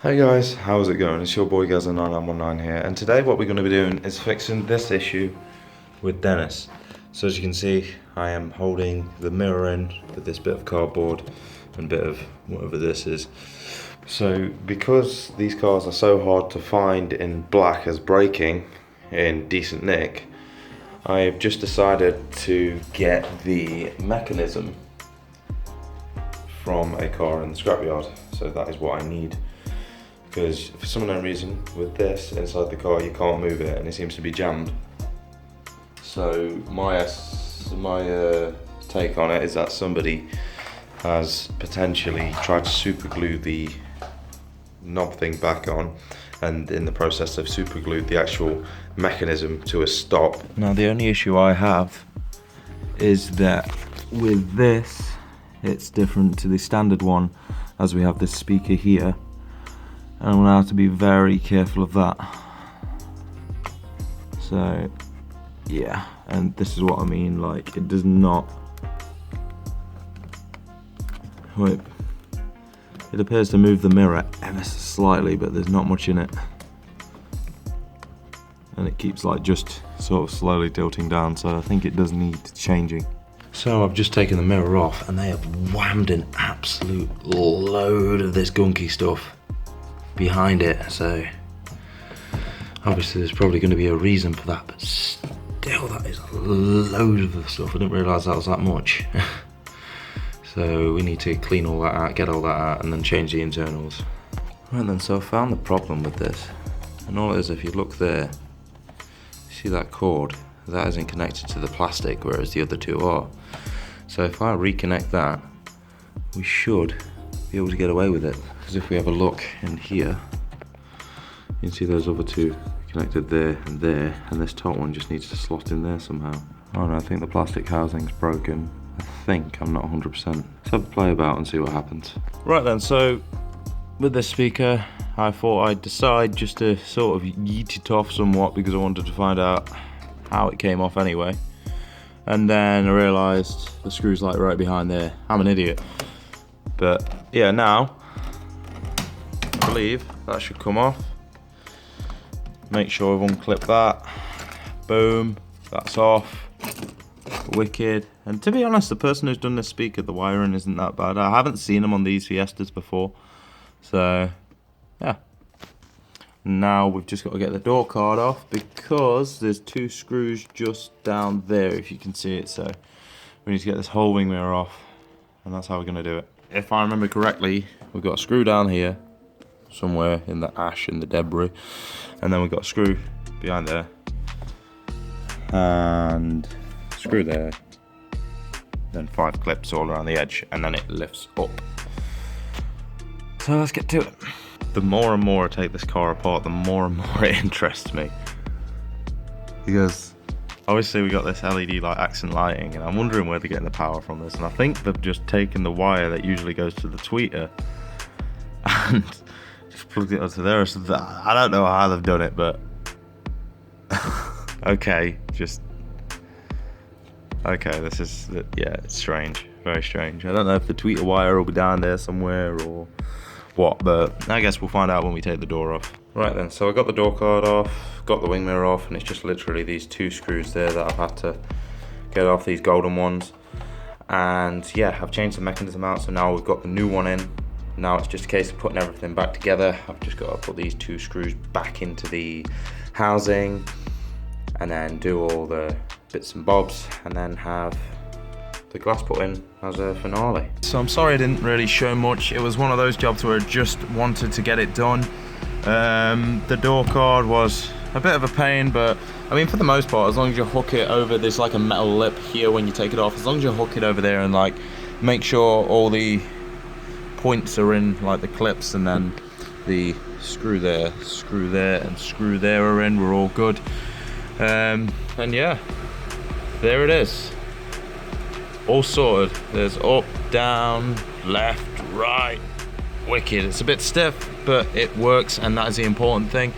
Hey guys, how's it going? It's your boy Gaza9919 here, and today what we're going to be doing is fixing this issue with Dennis. So as you can see, I am holding the mirror in with this bit of cardboard and bit of whatever this is. So because these cars are so hard to find in black as breaking in decent nick, I've just decided to get the mechanism from a car in the scrapyard. So that is what I need. Because for some unknown reason, with this inside the car, you can't move it and it seems to be jammed. So my take on it is that somebody has potentially tried to super glue the knob thing back on, and in the process of super glued the actual mechanism to a stop. Now the only issue I have is that with this, it's different to the standard one, as we have this speaker here. And I'm gonna have to be very careful of that. So, yeah, and this is what I mean, like, it does not, wait, it appears to move the mirror ever so slightly, but there's not much in it. And it keeps like just sort of slowly tilting down, so I think it does need changing. So I've just taken the mirror off and they have whammed an absolute load of this gunky stuff behind it, so obviously there's probably going to be a reason for that, but still that is a load of the stuff. I didn't realise that was that much. So we need to clean all that out, get all that out, and then change the internals. Right then, so I found the problem with this, and all it is, if you look there, see that cord, that isn't connected to the plastic, whereas the other two are. So if I reconnect that, we should be able to get away with it. Because if we have a look in here, you can see those other two connected there, and this top one just needs to slot in there somehow. Oh no, I think the plastic housing's broken. I think, I'm not 100%. Let's have a play about and see what happens. Right then, so with this speaker, I thought I'd decide just to sort of yeet it off somewhat, because I wanted to find out how it came off anyway. And then I realised the screw's like right behind there. I'm an idiot. But yeah, now I believe that should come off. Make sure I've unclipped that. Boom, that's off. Wicked. And to be honest, the person who's done this speaker, the wiring isn't that bad. I haven't seen them on these Fiestas before. So yeah. Now we've just got to get the door card off, because there's two screws just down there, if you can see it. So we need to get this whole wing mirror off, and that's how we're going to do it. If I remember correctly, we've got a screw down here, somewhere in the ash and the debris, and then we've got a screw behind there, and screw there, then 5 clips all around the edge, and then it lifts up. So let's get to it. The more and more I take this car apart, the more and more it interests me, because obviously we got this LED like accent lighting, and I'm wondering where they're getting the power from this, and I think they've just taken the wire that usually goes to the tweeter and just plugged it onto there. So I don't know how they've done it, but okay, this is, yeah, it's strange, very strange. I don't know if the tweeter wire will be down there somewhere or what, but I guess we'll find out when we take the door off. Right then, so I got the door card off, got the wing mirror off, and it's just literally these two screws there that I've had to get off, these golden ones. And yeah, I've changed the mechanism out, so now we've got the new one in. Now it's just a case of putting everything back together. I've just got to put these two screws back into the housing, and then do all the bits and bobs, and then have the glass put in as a finale. So I'm sorry I didn't really show much. It was one of those jobs where I just wanted to get it done. The door card was a bit of a pain, but I mean, for the most part, as long as you hook it over, there's like a metal lip here when you take it off, as long as you hook it over there and like make sure all the points are in, like the clips, and then the screw there, and screw there are in, we're all good. And yeah, there it is, all sorted. There's up, down, left, right, wicked. It's a bit stiff, but it works, and that is the important thing.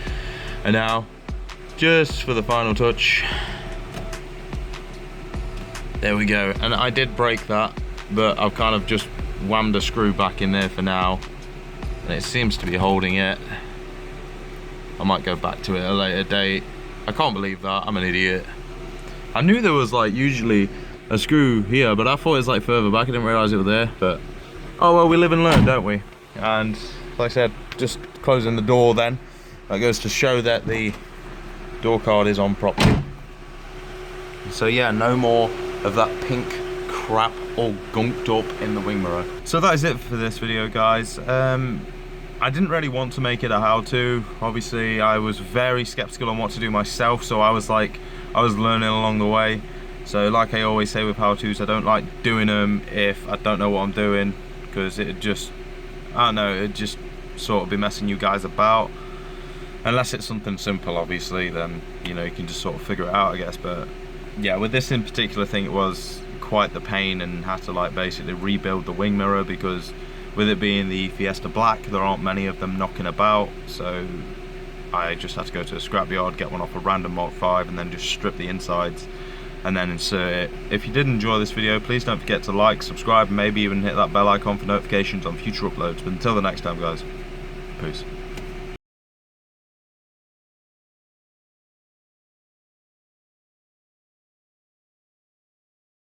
And now, just for the final touch, there we go. And I did break that, but I've kind of just whammed a screw back in there for now, and it seems to be holding it. I might go back to it at a later date. I can't believe that, I'm an idiot. I knew there was like usually a screw here, but I thought it was like further back. I didn't realise it was there, but oh well, we live and learn, don't we? And like I said, just closing the door then. That goes to show that the door card is on properly. So yeah, no more of that pink crap all gunked up in the wing mirror. So that is it for this video, guys. I didn't really want to make it a how-to. Obviously, I was very skeptical on what to do myself, so I was learning along the way. So like I always say with how-tos, I don't like doing them if I don't know what I'm doing, because it just, I don't know, it'd just sort of be messing you guys about. Unless it's something simple, obviously, then, you know, you can just sort of figure it out, I guess. But yeah, with this in particular thing, it was quite the pain, and had to like basically rebuild the wing mirror, because with it being the Fiesta Black, there aren't many of them knocking about, so I just had to go to a scrapyard, get one off a random Mk5, and then just strip the insides and then insert it. If you did enjoy this video, please don't forget to like, subscribe, and maybe even hit that bell icon for notifications on future uploads. But until the next time, guys, peace.